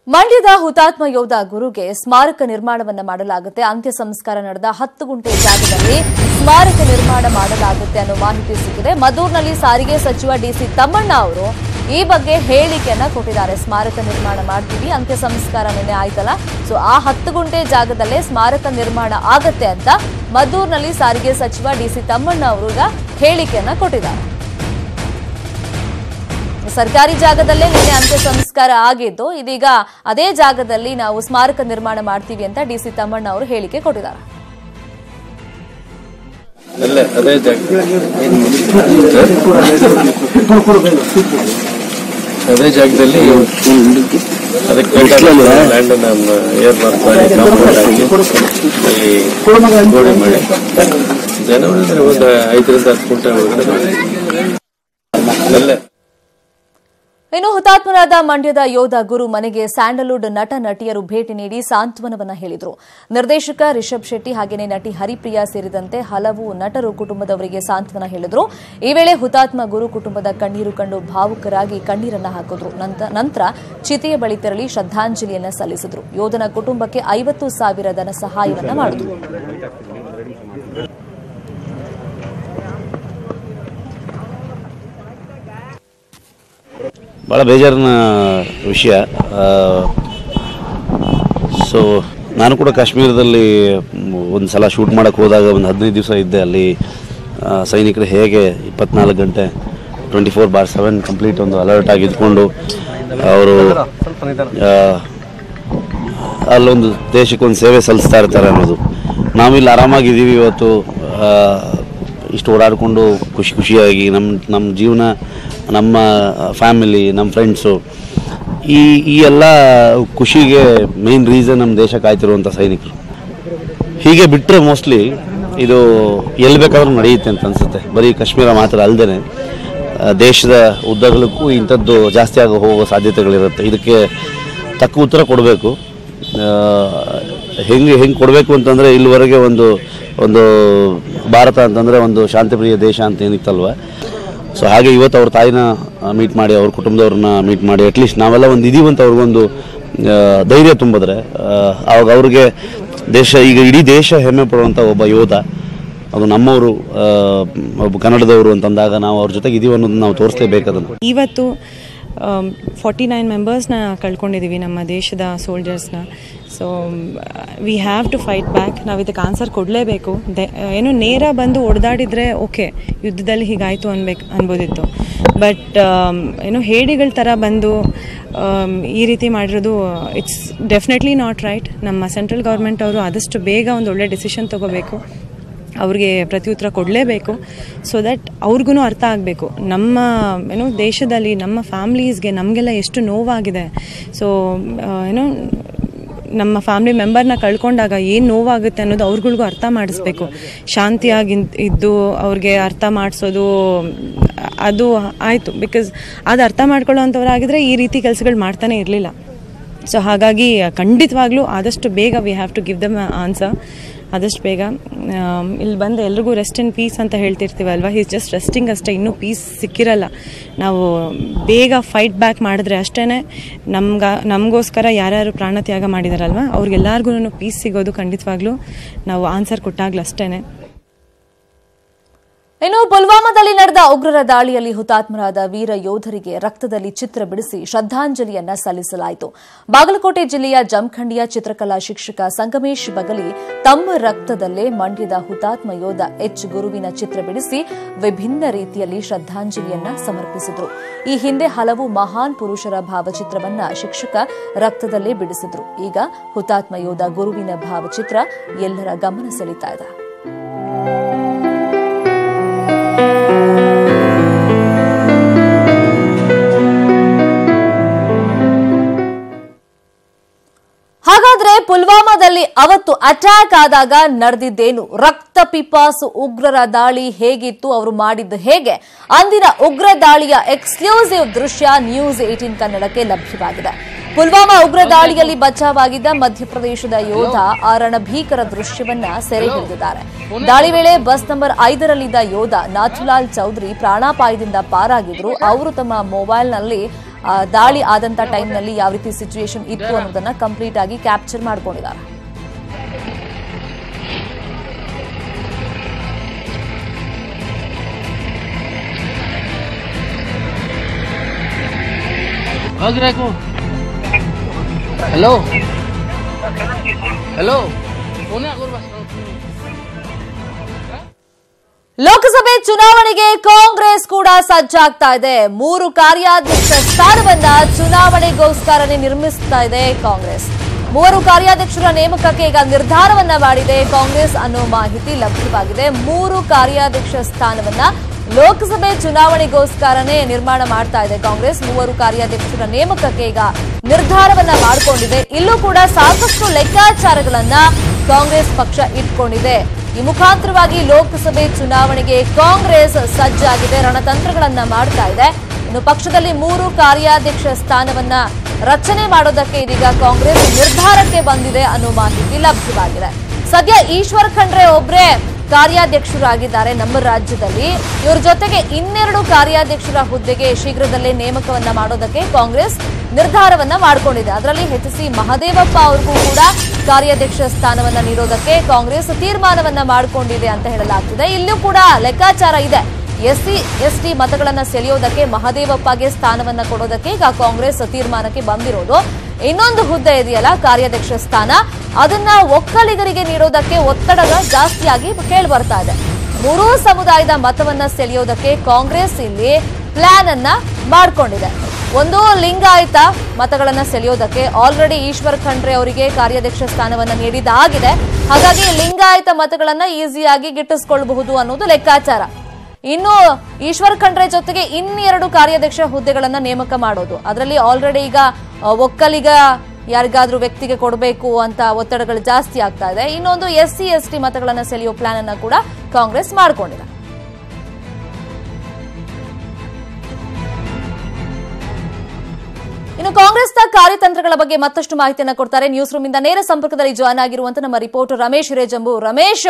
ಮಂಡ್ಯದ ಹುತಾತ್ಮ ಯೋಧ ಗುರುಗೆ ಸ್ಮಾರಕ ನಿರ್ಮಾಣವನ್ನ ಮಾಡಲಾಗುತ್ತೆ. ಅಂತ್ಯ ಸಂಸ್ಕಾರ ನಡೆದ 10 ಗುಂಟೆ ಜಾಗದಲ್ಲಿ ಸ್ಮಾರಕ ನಿರ್ಮಾಣ ಮಾಡಲಾಗುತ್ತೆ ಅನ್ನೋ ಮಾಹಿತಿ ಸಿಕ್ಕಿದೆ. ಮದ್ದೂರಿನಲ್ಲಿ ಸಾರಿಗೆ ಸಚಿವ DC ತಮ್ಮಣ್ಣ ಅವರು ಈ ಬಗ್ಗೆ ಹೇಳಿಕೆಯನ್ನ ಕೊಟ್ಟಿದ್ದಾರೆ. ಸ್ಮಾರಕ ನಿರ್ಮಾಣ ಮಾಡ್ತೀವಿ, ಅಂತ್ಯ ಸಂಸ್ಕಾರ ನಿನ್ನೆ ಆಯ್ತಲ್ಲ, ಸೊ ಆ 10 ಗುಂಟೆ ಜಾಗದಲ್ಲೇ ಸ್ಮಾರಕ ನಿರ್ಮಾಣ ಆಗತ್ತೆ ಅಂತ ಮದ್ದೂರಿನಲ್ಲಿ ಸಾರಿಗೆ ಸಚಿವ DC ತಮ್ಮಣ್ಣ ಅವರು ಈಗ ಹೇಳಿಕೆಯನ್ನ ಕೊಟ್ಟಿದ್ದಾರೆ. ಸರ್ಕಾರಿ ಜಾಗದಲ್ಲೇ ನಿನ್ನೆ ಅಂತ್ಯ ಸಂಸ್ಕಾರ ಆಗಿದ್ದು, ಇದೀಗ ಅದೇ ಜಾಗದಲ್ಲಿ ನಾವು ಸ್ಮಾರಕ ನಿರ್ಮಾಣ ಮಾಡ್ತೀವಿ ಅಂತ DC ತಮ್ಮಣ್ಣ ಅವರು ಹೇಳಿಕೆ ಕೊಟ್ಟಿದ್ದಾರೆ. ಅದೇ ಜಾಗದಲ್ಲಿ ಅದಕ್ಕೆ ಲ್ಯಾಂಡ್ ಏರ್ ಮಾರ್ಕ್ ಮಾಡಿ ಕಾಂಪೌಂಡ್ ಹಾಕಿ ಅಲ್ಲಿ ಗೋಡೆ ಮಾಡಿ ಜನ ಒಂದು 5 ರಿಂದ 10 ಗುಂಟೆ ಒಳಗಡೆ. ಇನ್ನು ಹುತಾತ್ಮರಾದ ಮಂಡ್ಯದ ಯೋಧ ಗುರು ಮನೆಗೆ ಸ್ಯಾಂಡಲ್ವುಡ್ ನಟ ನಟಿಯರು ಭೇಟಿ ನೀಡಿ ಸಾಂತ್ವನವನ್ನ ಹೇಳಿದರು. ನಿರ್ದೇಶಕ ರಿಷಬ್ ಶೆಟ್ಟಿ ಹಾಗೆಯೇ ನಟಿ ಹರಿಪ್ರಿಯಾ ಸೇರಿದಂತೆ ಹಲವು ನಟರು ಕುಟುಂಬದವರಿಗೆ ಸಾಂತ್ವನ ಹೇಳಿದರು. ಈ ವೇಳೆ ಹುತಾತ್ಮ ಗುರು ಕುಟುಂಬದ ಕಣ್ಣೀರು ಕಂಡು ಭಾವುಕರಾಗಿ ಕಣ್ಣೀರನ್ನ ಹಾಕಿದ್ರು. ನಂತರ ಚಿತೆಯ ಬಳಿ ತೆರಳಿ ಶ್ರದ್ಧಾಂಜಲಿಯನ್ನ ಸಲ್ಲಿಸಿದರು. ಯೋಧನ ಕುಟುಂಬಕ್ಕೆ 50,000 ಧನ ಸಹಾಯವನ್ನ ಮಾಡಿದರು. ಭಾಳ ಬೇಜಾರಿನ ವಿಷಯ. ಸೊ ನಾನು ಕೂಡ ಕಾಶ್ಮೀರದಲ್ಲಿ ಒಂದು ಸಲ ಶೂಟ್ ಮಾಡೋಕ್ಕೆ ಹೋದಾಗ ಒಂದು 15 ದಿವಸ ಇದ್ದೆ. ಅಲ್ಲಿ ಸೈನಿಕರು ಹೇಗೆ 24 ಗಂಟೆ 24/7 ಕಂಪ್ಲೀಟ್ ಒಂದು ಅಲರ್ಟ್ ಆಗಿ ಇದ್ಕೊಂಡು ಅವರು ಅಲ್ಲೊಂದು ದೇಶಕ್ಕೊಂದು ಸೇವೆ ಸಲ್ಲಿಸ್ತಾ ಇರ್ತಾರೆ ಅನ್ನೋದು. ನಾವಿಲ್ಲಿ ಆರಾಮಾಗಿದ್ದೀವಿ ಇವತ್ತು, ಇಷ್ಟು ಓಡಾಡಿಕೊಂಡು ಖುಷಿಯಾಗಿ ನಮ್ಮ ಜೀವನ, ನಮ್ಮ ಫ್ಯಾಮಿಲಿ, ನಮ್ಮ ಫ್ರೆಂಡ್ಸು, ಈ ಎಲ್ಲ ಖುಷಿಗೆ ಮೇನ್ ರೀಸನ್ ನಮ್ಮ ದೇಶ ಕಾಯ್ತಿರುವಂಥ ಸೈನಿಕರು. ಹೀಗೆ ಬಿಟ್ಟರೆ ಮೋಸ್ಟ್ಲಿ ಇದು ಎಲ್ಲಿ ಬೇಕಾದ್ರೂ ನಡೆಯುತ್ತೆ ಅಂತ ಅನಿಸುತ್ತೆ. ಬರೀ ಕಾಶ್ಮೀರ ಮಾತ್ರ ಅಲ್ಲದೆ ದೇಶದ ಉದ್ದಗಲಕ್ಕೂ ಇಂಥದ್ದು ಜಾಸ್ತಿ ಆಗಿ ಹೋಗೋ ಸಾಧ್ಯತೆಗಳಿರುತ್ತೆ. ಇದಕ್ಕೆ ತಕ್ಕ ಉತ್ತರ ಕೊಡಬೇಕು. ಹೆಂಗೆ ಕೊಡಬೇಕು ಅಂತಂದರೆ, ಇಲ್ಲಿವರೆಗೆ ಒಂದು ಭಾರತ ಅಂತಂದರೆ ಒಂದು ಶಾಂತಿಪ್ರಿಯ ದೇಶ ಅಂತ ಏನಿತ್ತಲ್ವ, ಸೊ ಹಾಗೆ ಇವತ್ತು ಅವ್ರ ತಾಯಿನ ಮೀಟ್ ಮಾಡಿ, ಅವ್ರ ಕುಟುಂಬದವ್ರನ್ನ ಮೀಟ್ ಮಾಡಿ, ಅಟ್ಲೀಸ್ಟ್ ನಾವೆಲ್ಲ ಒಂದು ಇದೀವಂತ ಅವ್ರಿಗೊಂದು ಧೈರ್ಯ ತುಂಬಿದ್ರೆ ಅವಾಗ ಅವ್ರಿಗೆ ಈಗ ಇಡೀ ದೇಶ ಹೆಮ್ಮೆ ಪಡುವಂಥ ಒಬ್ಬ ಯೋಧ, ಅದು ನಮ್ಮವರು, ಒಬ್ಬ ಕನ್ನಡದವರು ಅಂತಂದಾಗ ನಾವು ಅವ್ರ ಜೊತೆಗೆ ಇದೀವಿ ಅನ್ನೋದನ್ನ ನಾವು ತೋರಿಸಲೇಬೇಕದನ್ನು. ಇವತ್ತು 49 ಮೆಂಬರ್ಸ್ನ ಕಳ್ಕೊಂಡಿದ್ದೀವಿ, ನಮ್ಮ ದೇಶದ ಸೋಲ್ಜರ್ಸ್ನ. So we have to fight back. ನಾವು ಇದಕ್ಕೆ ಆನ್ಸರ್ ಕೊಡಲೇಬೇಕು. ಏನು ನೇರ ಬಂದು ಹೊಡೆದಾಡಿದರೆ ಓಕೆ, ಯುದ್ಧದಲ್ಲಿ ಹೀಗಾಯಿತು ಅನ್ಬೋದಿತ್ತು. ಬಟ್ ಏನು ಹೇಡಿಗಳ ಥರ ಬಂದು ಈ ರೀತಿ ಮಾಡಿರೋದು ಇಟ್ಸ್ ಡೆಫಿನೆಟ್ಲಿ ನಾಟ್ ರೈಟ್. ನಮ್ಮ ಸೆಂಟ್ರಲ್ ಗೌರ್ಮೆಂಟ್ ಅವರು ಆದಷ್ಟು ಬೇಗ ಒಂದು ಒಳ್ಳೆ ಡಿಸಿಷನ್ ತೊಗೋಬೇಕು, ಅವ್ರಿಗೆ ಪ್ರತ್ಯುತ್ತರ ಕೊಡಲೇಬೇಕು. ಸೊ ದಟ್ ಅವ್ರಿಗೂ ಅರ್ಥ ಆಗಬೇಕು, ನಮ್ಮ ಏನೋ ದೇಶದಲ್ಲಿ ನಮ್ಮ ಫ್ಯಾಮ್ಲೀಸ್ಗೆ ನಮಗೆಲ್ಲ ಎಷ್ಟು ನೋವಾಗಿದೆ. ಸೊ ಏನೋ ನಮ್ಮ ಫ್ಯಾಮಿಲಿ ಮೆಂಬರ್ನ ಕಳ್ಕೊಂಡಾಗ ಏನು ನೋವಾಗುತ್ತೆ ಅನ್ನೋದು ಅವ್ರಿಗೂ ಅರ್ಥ ಮಾಡಿಸ್ಬೇಕು. ಶಾಂತಿಯಾಗಿ ಇದ್ದು ಅವ್ರಿಗೆ ಅರ್ಥ ಮಾಡಿಸೋದು ಅದು ಆಯಿತು. ಬಿಕಾಸ್ ಅದು ಅರ್ಥ ಮಾಡ್ಕೊಳ್ಳೋವಂಥವ್ರಾಗಿದ್ದರೆ ಈ ರೀತಿ ಕೆಲಸಗಳು ಮಾಡ್ತಾನೆ ಇರಲಿಲ್ಲ. ಸೊ ಹಾಗಾಗಿ ಖಂಡಿತವಾಗ್ಲೂ ಆದಷ್ಟು ಬೇಗ we have to give them answer. ಆದಷ್ಟು ಬೇಗ ಇಲ್ಲಿ ಬಂದು ಎಲ್ರಿಗೂ ರೆಸ್ಟ್ ಇನ್ ಪೀಸ್ ಅಂತ ಹೇಳ್ತಿರ್ತೀವಲ್ವ, ಈಸ್ ಜಸ್ಟ್ ರೆಸ್ಟಿಂಗ್ ಅಷ್ಟೇ, ಇನ್ನೂ ಪೀಸ್ ಸಿಕ್ಕಿರಲ್ಲ. ನಾವು ಬೇಗ ಫೈಟ್ ಬ್ಯಾಕ್ ಮಾಡಿದ್ರೆ ಅಷ್ಟೇ ನಮಗೋಸ್ಕರ ಯಾರ್ಯಾರು ಪ್ರಾಣ ತ್ಯಾಗ ಮಾಡಿದಾರಲ್ವ ಅವ್ರಿಗೆಲ್ಲರಿಗೂ ಪೀಸ್ ಸಿಗೋದು ಖಂಡಿತವಾಗ್ಲೂ ನಾವು ಆನ್ಸರ್ ಕೊಟ್ಟಾಗ್ಲೂ ಅಷ್ಟೇ. ಇನ್ನು ಪುಲ್ವಾಮಾದಲ್ಲಿ ನಡೆದ ಉಗ್ರರ ದಾಳಿಯಲ್ಲಿ ಹುತಾತ್ಮರಾದ ವೀರ ಯೋಧರಿಗೆ ರಕ್ತದಲ್ಲಿ ಚಿತ್ರ ಬಿಡಿಸಿ ಶ್ರದ್ಧಾಂಜಲಿಯನ್ನ ಸಲ್ಲಿಸಲಾಯಿತು. ಬಾಗಲಕೋಟೆ ಜಿಲ್ಲೆಯ ಜಮಖಂಡಿಯ ಚಿತ್ರಕಲಾ ಶಿಕ್ಷಕ ಸಂಗಮೇಶ್ ಬಗಲಿ ತಮ್ಮ ರಕ್ತದಲ್ಲೇ ಮಂಡ್ಯದ ಹುತಾತ್ಮ ಯೋಧ ಎಚ್ ಗುರುವಿನ ಚಿತ್ರ ಬಿಡಿಸಿ ವಿಭಿನ್ನ ರೀತಿಯಲ್ಲಿ ಶ್ರದ್ಧಾಂಜಲಿಯನ್ನ ಸಮರ್ಪಿಸಿದ್ರು. ಈ ಹಿಂದೆ ಹಲವು ಮಹಾನ್ ಪುರುಷರ ಭಾವಚಿತ್ರವನ್ನ ಶಿಕ್ಷಕ ರಕ್ತದಲ್ಲೇ ಬಿಡಿಸಿದ್ರು. ಈಗ ಹುತಾತ್ಮ ಯೋಧ ಗುರುವಿನ ಭಾವಚಿತ್ರ ಎಲ್ಲರ ಗಮನ ಸೆಳೀತಾ ಇದೆ. ಹಾಗಾದ್ರೆ ಪುಲ್ವಾಮಾದಲ್ಲಿ ಅವತ್ತು ಅಟ್ಯಾಕ್ ಆದಾಗ ನಡೆದಿದ್ದೇನು? ರಕ್ತ ಪಿಪಾಸು ಉಗ್ರರ ದಾಳಿ ಹೇಗಿತ್ತು? ಅವರು ಮಾಡಿದ್ದು ಹೇಗೆ? ಅಂದಿನ ಉಗ್ರ ದಾಳಿಯ ಎಕ್ಸ್ಕ್ಲೂಸಿವ್ ದೃಶ್ಯ ನ್ಯೂಸ್ 18 ಕನ್ನಡಕ್ಕೆ ಲಭ್ಯವಾಗಿದೆ. ಪುಲ್ವಾಮಾ ಉಗ್ರ ದಾಳಿಯಲ್ಲಿ ಬಚಾವಾಗಿದ್ದ ಮಧ್ಯಪ್ರದೇಶದ ಯೋಧ ಆ ರಣಭೀಕರ ದೃಶ್ಯವನ್ನ ಸೆರೆ ಹಿಡಿದಿದ್ದಾರೆ. ದಾಳಿ ವೇಳೆ ಬಸ್ ನಂಬರ್ 5ರಲ್ಲಿದ್ದ ಯೋಧ ನಾಥುಲಾಲ್ ಚೌಧರಿ ಪ್ರಾಣಾಪಾಯದಿಂದ ಪಾರಾಗಿದ್ರು. ಅವರು ತಮ್ಮ ಮೊಬೈಲ್ನಲ್ಲಿ ದಾಳಿ ಆದಂತ ಟೈಮ್ನಲ್ಲಿ ಯಾವ ರೀತಿ ಸಿಚುವೇಶನ್ ಇತ್ತು ಅನ್ನೋದನ್ನ ಕಂಪ್ಲೀಟ್ ಆಗಿ ಕ್ಯಾಪ್ಚರ್ ಮಾಡ್ಕೊಂಡಿದ್ದಾರೆ. हेलो हेलो ಲೋಕಸಭೆ ಚುನಾವಣೆಗೆ ಕಾಂಗ್ರೆಸ್ ಕೂಡ ಸಜ್ಜಾಗ್ತಾ ಇದೆ. 3 ಕಾರ್ಯಾಧ್ಯಕ್ಷ ಸ್ಥಾನವನ್ನ ಚುನಾವಣೆಗೋಸ್ಕರನೇ ನಿರ್ಮಿಸ್ತಾ ಇದೆ ಕಾಂಗ್ರೆಸ್. 3 ಕಾರ್ಯಾಧ್ಯಕ್ಷರ ನೇಮಕಕ್ಕೆ ಈಗ ನಿರ್ಧಾರವನ್ನ ಮಾಡಿದೆ ಕಾಂಗ್ರೆಸ್ ಅನ್ನೋ ಮಾಹಿತಿ ಲಭ್ಯವಾಗಿದೆ. 3 ಕಾರ್ಯಾಧ್ಯಕ್ಷ ಸ್ಥಾನವನ್ನ ಲೋಕಸಭೆ ಚುನಾವಣೆಗೋಸ್ಕರನೇ ನಿರ್ಮಾಣ ಮಾಡ್ತಾ ಇದೆ ಕಾಂಗ್ರೆಸ್. 3 ಕಾರ್ಯಾಧ್ಯಕ್ಷರ ನೇಮಕಕ್ಕೆ ಈಗ ನಿರ್ಧಾರವನ್ನ ಮಾಡಿಕೊಂಡಿದೆ. ಇಲ್ಲೂ ಕೂಡ ಸಾಕಷ್ಟು ಲೆಕ್ಕಾಚಾರಗಳನ್ನ ಕಾಂಗ್ರೆಸ್ ಪಕ್ಷ ಇಟ್ಕೊಂಡಿದೆ. ಈ ಮುಖಾಂತರವಾಗಿ ಲೋಕಸಭೆ ಚುನಾವಣೆಗೆ ಕಾಂಗ್ರೆಸ್ ಸಜ್ಜಾಗಿದೆ, ರಣತಂತ್ರಗಳನ್ನ ಮಾಡ್ತಾ ಇದೆ. ಇನ್ನು ಪಕ್ಷದಲ್ಲಿ 3 ಕಾರ್ಯಾಧ್ಯಕ್ಷ ಸ್ಥಾನವನ್ನ ರಚನೆ ಮಾಡೋದಕ್ಕೆ ಇದೀಗ ಕಾಂಗ್ರೆಸ್ ನಿರ್ಧಾರಕ್ಕೆ ಬಂದಿದೆ ಅನ್ನೋ ಮಾಹಿತಿ ಲಭ್ಯವಾಗಿದೆ. ಸದ್ಯ ಈಶ್ವರ್ ಖಂಡ್ರೆ ಒಬ್ಬರೇ ಕಾರ್ಯಾಧ್ಯಕ್ಷರಾಗಿದ್ದಾರೆ ನಮ್ಮ ರಾಜ್ಯದಲ್ಲಿ. ಇವರ ಜೊತೆಗೆ 2 ಕಾರ್ಯಾಧ್ಯಕ್ಷರ ಹುದ್ದೆಗೆ ಶೀಘ್ರದಲ್ಲೇ ನೇಮಕವನ್ನ ಮಾಡೋದಕ್ಕೆ ಕಾಂಗ್ರೆಸ್ ನಿರ್ಧಾರವನ್ನ ಮಾಡಿಕೊಂಡಿದೆ. ಅದರಲ್ಲಿ ಎಚ್.ಸಿ. ಮಹದೇವಪ್ಪ ಅವ್ರಿಗೂ ಕೂಡ ಕಾರ್ಯಾಧ್ಯಕ್ಷ ಸ್ಥಾನವನ್ನ ನೀಡೋದಕ್ಕೆ ಕಾಂಗ್ರೆಸ್ ತೀರ್ಮಾನವನ್ನ ಮಾಡಿಕೊಂಡಿದೆ ಅಂತ ಹೇಳಲಾಗ್ತಿದೆ. ಇಲ್ಲೂ ಕೂಡ ಲೆಕ್ಕಾಚಾರ ಇದೆ. ಎಸ್ಸಿ ಎಸ್ಟಿ ಮತಗಳನ್ನ ಸೆಳೆಯೋದಕ್ಕೆ ಮಹದೇವಪ್ಪಗೆ ಸ್ಥಾನವನ್ನ ಕೊಡೋದಕ್ಕೆ ಈಗ ಕಾಂಗ್ರೆಸ್ ತೀರ್ಮಾನಕ್ಕೆ ಬಂದಿರೋದು. ಇನ್ನೊಂದು ಹುದ್ದೆ ಇದೆಯಲ್ಲ ಕಾರ್ಯಾಧ್ಯಕ್ಷ ಸ್ಥಾನ, ಅದನ್ನ ಒಕ್ಕಲಿಗರಿಗೆ ನೀಡೋದಕ್ಕೆ ಒತ್ತಡ ಜಾಸ್ತಿಯಾಗಿ ಕೇಳಿ ಬರ್ತಾ ಇದೆ. 3 ಸಮುದಾಯದ ಮತವನ್ನ ಸೆಳೆಯೋದಕ್ಕೆ ಕಾಂಗ್ರೆಸ್ ಇಲ್ಲಿ ಪ್ಲಾನ್ ಅನ್ನ ಮಾಡಿಕೊಂಡಿದೆ. ಒಂದು ಲಿಂಗಾಯತ ಮತಗಳನ್ನ ಸೆಳೆಯೋದಕ್ಕೆ ಆಲ್ರೆಡಿ ಈಶ್ವರ್ ಖಂಡ್ರೆ ಅವರಿಗೆ ಕಾರ್ಯಾಧ್ಯಕ್ಷ ಸ್ಥಾನವನ್ನ ನೀಡಿದಾಗಿದೆ. ಹಾಗಾಗಿ ಲಿಂಗಾಯತ ಮತಗಳನ್ನ ಈಸಿಯಾಗಿ ಗಿಟ್ಟಿಸಿಕೊಳ್ಳಬಹುದು ಅನ್ನೋದು ಲೆಕ್ಕಾಚಾರ. ಇನ್ನು ಈಶ್ವರ್ ಖಂಡ್ರೆ ಜೊತೆಗೆ 2 ಕಾರ್ಯಾಧ್ಯಕ್ಷ ಹುದ್ದೆಗಳನ್ನ ನೇಮಕ ಮಾಡೋದು. ಅದರಲ್ಲಿ ಆಲ್ರೆಡಿ ಈಗ ಒಕ್ಕಲಿಗ ಯಾರಿಗಾದ್ರೂ ವ್ಯಕ್ತಿಗೆ ಕೊಡಬೇಕು ಅಂತ ಒತ್ತಡಗಳು ಜಾಸ್ತಿ ಆಗ್ತಾ ಇದೆ. ಇನ್ನೊಂದು ಎಸ್ಸಿ ಎಸ್ಟಿ ಮತಗಳನ್ನ ಸೆಳೆಯೋ ಪ್ಲಾನ್ ಅನ್ನ ಕೂಡ ಕಾಂಗ್ರೆಸ್ ಮಾಡಿಕೊಂಡಿದೆ. ಇನ್ನು ಕಾಂಗ್ರೆಸ್ನ ಕಾರ್ಯತಂತ್ರಗಳ ಬಗ್ಗೆ ಮತ್ತಷ್ಟು ಮಾಹಿತಿಯನ್ನ ಕೊಡ್ತಾರೆ. ನ್ಯೂಸ್ ರೂಮ್ ಇಂದ ನೇರ ಸಂಪರ್ಕದಲ್ಲಿ ಜಾಯ್ನ್ ಆಗಿರುವಂತ ನಮ್ಮ ರಿಪೋರ್ಟರ್ ರಮೇಶ್ ಹಿರೇಜಂಬು. ರಮೇಶ್,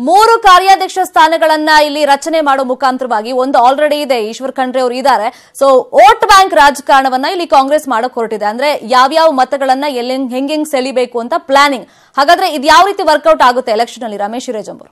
3 ಕಾರ್ಯಾಧ್ಯಕ್ಷ ಸ್ಥಾನಗಳನ್ನ ಇಲ್ಲಿ ರಚನೆ ಮಾಡೋ ಮುಖಾಂತರವಾಗಿ ಒಂದು ಆಲ್ರೆಡಿ ಇದೆ, ಈಶ್ವರ್ ಖಂಡ್ರೆ ಅವರು ಇದ್ದಾರೆ. ಸೊ ವೋಟ್ ಬ್ಯಾಂಕ್ ರಾಜಕಾರಣವನ್ನ ಇಲ್ಲಿ ಕಾಂಗ್ರೆಸ್ ಮಾಡಕ್ ಹೊರಟಿದೆ. ಅಂದ್ರೆ ಯಾವ್ಯಾವ ಮತಗಳನ್ನ ಹೆಂಗ್ ಸೆಳಿಬೇಕು ಅಂತ ಪ್ಲಾನಿಂಗ್. ಹಾಗಾದ್ರೆ ಇದು ಯಾವ ರೀತಿ ವರ್ಕೌಟ್ ಆಗುತ್ತೆ ಎಲೆಕ್ಷನ್ ಅಲ್ಲಿ? ರಮೇಶ್ ಹಿರೇಜಂಬು.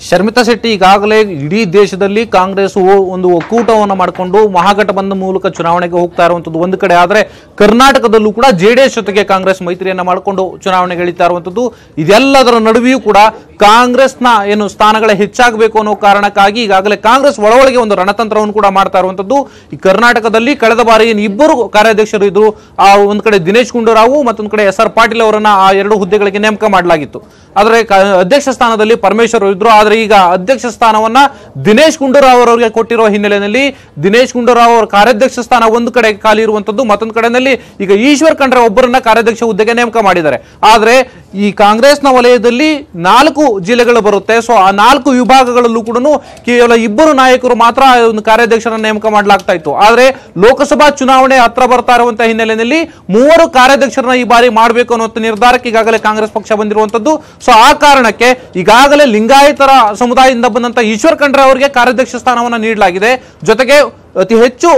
ಶರ್ಮಿತಾ ಶೆಟ್ಟಿ, ಈಗಾಗಲೇ ಇಡೀ ದೇಶದಲ್ಲಿ ಕಾಂಗ್ರೆಸ್ ಒಂದು ಒಕ್ಕೂಟವನ್ನು ಮಾಡಿಕೊಂಡು ಮಹಾಗಠಬಂಧನ ಮೂಲಕ ಚುನಾವಣೆಗೆ ಹೋಗ್ತಾ ಇರುವಂತದ್ದು ಒಂದು ಕಡೆ, ಆದರೆ ಕರ್ನಾಟಕದಲ್ಲೂ ಕೂಡ ಜೆಡಿಎಸ್ ಜೊತೆಗೆ ಕಾಂಗ್ರೆಸ್ ಮೈತ್ರಿಯನ್ನ ಮಾಡಿಕೊಂಡು ಚುನಾವಣೆಗೆ ಇಳಿತಾ ಇರುವಂತದ್ದು. ಇದೆಲ್ಲದರ ನಡುವೆಯೂ ಕೂಡ ಕಾಂಗ್ರೆಸ್ನ ಏನು ಸ್ಥಾನಗಳ ಹೆಚ್ಚಾಗಬೇಕು ಅನ್ನೋ ಕಾರಣಕ್ಕಾಗಿ ಈಗಾಗಲೇ ಕಾಂಗ್ರೆಸ್ ಒಳಗೆ ಒಂದು ರಣತಂತ್ರವನ್ನು ಕೂಡ ಮಾಡ್ತಾ ಇರುವಂತದ್ದು. ಈ ಕರ್ನಾಟಕದಲ್ಲಿ ಕಳೆದ ಬಾರಿ ಇಬ್ಬರು ಕಾರ್ಯಾಧ್ಯಕ್ಷರು ಇದ್ರು. ಆ ಒಂದ್ ಕಡೆ ದಿನೇಶ್ ಗುಂಡೂರಾವ್, ಮತ್ತೊಂದು ಕಡೆ ಎಸ್.ಆರ್. ಪಾಟೀಲ್ ಅವರನ್ನ ಆ 2 ಹುದ್ದೆಗಳಿಗೆ ನೇಮಕ ಮಾಡಲಾಗಿತ್ತು. ಆದರೆ ಅಧ್ಯಕ್ಷ ಸ್ಥಾನದಲ್ಲಿ ಪರಮೇಶ್ವರ್ ಇದ್ರು. ಆದರೆ ಈಗ ಅಧ್ಯಕ್ಷ ಸ್ಥಾನವನ್ನ ದಿನೇಶ್ ಗುಂಡೂರಾವ್ ಅವರಿಗೆ ಕೊಟ್ಟಿರುವ ಹಿನ್ನೆಲೆಯಲ್ಲಿ ದಿನೇಶ್ ಗುಂಡೂರಾವ್ ಅವರ ಕಾರ್ಯಾಧ್ಯಕ್ಷ ಸ್ಥಾನ ಒಂದು ಕಡೆ ಖಾಲಿ ಇರುವಂತದ್ದು, ಮತ್ತೊಂದು ಕಡೆಯಲ್ಲಿ ಈಗ ಈಶ್ವರ್ ಖಂಡ್ರೆ ಒಬ್ಬರನ್ನ ಕಾರ್ಯಾಧ್ಯಕ್ಷ ಹುದ್ದೆಗೆ ನೇಮಕ ಮಾಡಿದ್ದಾರೆ. ಆದ್ರೆ ಈ ಕಾಂಗ್ರೆಸ್ನ ವಲಯದಲ್ಲಿ 4 ಜಿಲ್ಲೆಗಳು ಬರುತ್ತೆ. ಸೊ ಆ 4 ವಿಭಾಗಗಳಲ್ಲೂ ಕೂಡ ಕೇವಲ 2 ನಾಯಕರು ಮಾತ್ರ ಒಂದು ಕಾರ್ಯಾಧ್ಯಕ್ಷರನ್ನ ನೇಮಕ ಮಾಡಲಾಗ್ತಾ ಇತ್ತು. ಆದ್ರೆ ಲೋಕಸಭಾ ಚುನಾವಣೆ ಹತ್ರ ಬರ್ತಾ ಇರುವಂತಹ ಹಿನ್ನೆಲೆಯಲ್ಲಿ 3 ಕಾರ್ಯಾಧ್ಯಕ್ಷರನ್ನ ಈ ಬಾರಿ ಮಾಡಬೇಕು ಅನ್ನೋ ನಿರ್ಧಾರಕ್ಕೆ ಈಗಾಗಲೇ ಕಾಂಗ್ರೆಸ್ ಪಕ್ಷ ಬಂದಿರುವಂತದ್ದು. ಸೊ ಆ ಕಾರಣಕ್ಕೆ ಈಗಾಗಲೇ ಲಿಂಗಾಯತರ ಸಮುದಾಯದಿಂದ ಬಂದಂತ ಈಶ್ವರ್ ಖಂಡ್ರೆ ಅವರಿಗೆ ಕಾರ್ಯಾಧ್ಯಕ್ಷ ಸ್ಥಾನವನ್ನ ನೀಡಲಾಗಿದೆ. ಜೊತೆಗೆ ಅತಿ ಹೆಚ್ಚು